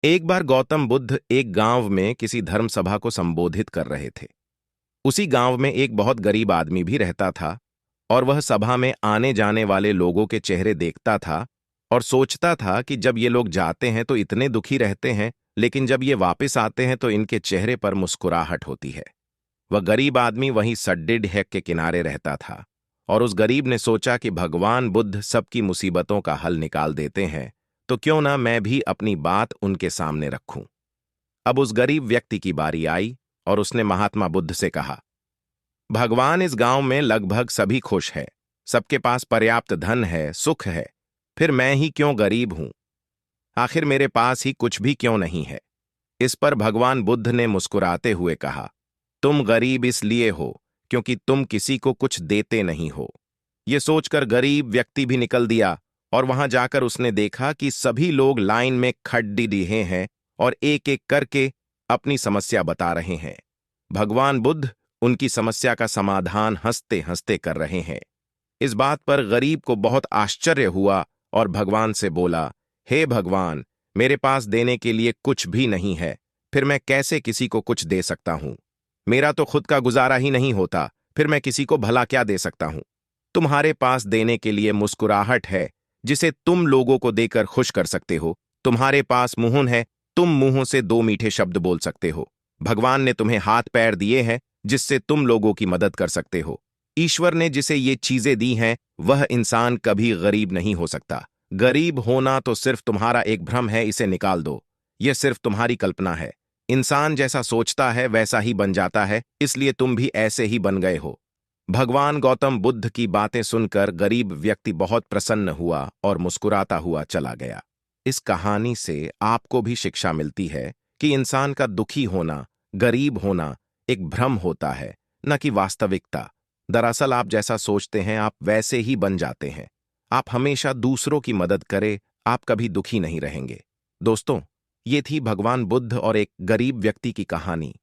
एक बार गौतम बुद्ध एक गांव में किसी धर्म सभा को संबोधित कर रहे थे। उसी गांव में एक बहुत गरीब आदमी भी रहता था और वह सभा में आने जाने वाले लोगों के चेहरे देखता था और सोचता था कि जब ये लोग जाते हैं तो इतने दुखी रहते हैं, लेकिन जब ये वापस आते हैं तो इनके चेहरे पर मुस्कुराहट होती है। वह गरीब आदमी वहीं सड्डे ढेक के किनारे रहता था और उस गरीब ने सोचा कि भगवान बुद्ध सबकी मुसीबतों का हल निकाल देते हैं, तो क्यों ना मैं भी अपनी बात उनके सामने रखूं। अब उस गरीब व्यक्ति की बारी आई और उसने महात्मा बुद्ध से कहा, भगवान, इस गांव में लगभग सभी खुश है, सबके पास पर्याप्त धन है, सुख है, फिर मैं ही क्यों गरीब हूं? आखिर मेरे पास ही कुछ भी क्यों नहीं है? इस पर भगवान बुद्ध ने मुस्कुराते हुए कहा, तुम गरीब इसलिए हो क्योंकि तुम किसी को कुछ देते नहीं हो। ये सोचकर गरीब व्यक्ति भी निकल दिया और वहां जाकर उसने देखा कि सभी लोग लाइन में खड़े दिए हैं और एक एक करके अपनी समस्या बता रहे हैं। भगवान बुद्ध उनकी समस्या का समाधान हंसते हंसते कर रहे हैं। इस बात पर गरीब को बहुत आश्चर्य हुआ और भगवान से बोला, हे भगवान, मेरे पास देने के लिए कुछ भी नहीं है, फिर मैं कैसे किसी को कुछ दे सकता हूं? मेरा तो खुद का गुजारा ही नहीं होता, फिर मैं किसी को भला क्या दे सकता हूं? तुम्हारे पास देने के लिए मुस्कुराहट है, जिसे तुम लोगों को देकर खुश कर सकते हो। तुम्हारे पास मुंह है, तुम मुंहों से दो मीठे शब्द बोल सकते हो। भगवान ने तुम्हें हाथ पैर दिए हैं, जिससे तुम लोगों की मदद कर सकते हो। ईश्वर ने जिसे ये चीजें दी हैं, वह इंसान कभी गरीब नहीं हो सकता। गरीब होना तो सिर्फ तुम्हारा एक भ्रम है, इसे निकाल दो। यह सिर्फ तुम्हारी कल्पना है। इंसान जैसा सोचता है वैसा ही बन जाता है, इसलिए तुम भी ऐसे ही बन गए हो। भगवान गौतम बुद्ध की बातें सुनकर गरीब व्यक्ति बहुत प्रसन्न हुआ और मुस्कुराता हुआ चला गया। इस कहानी से आपको भी शिक्षा मिलती है कि इंसान का दुखी होना, गरीब होना एक भ्रम होता है, न कि वास्तविकता। दरअसल आप जैसा सोचते हैं आप वैसे ही बन जाते हैं। आप हमेशा दूसरों की मदद करें, आप कभी दुखी नहीं रहेंगे। दोस्तों, ये थी भगवान बुद्ध और एक गरीब व्यक्ति की कहानी।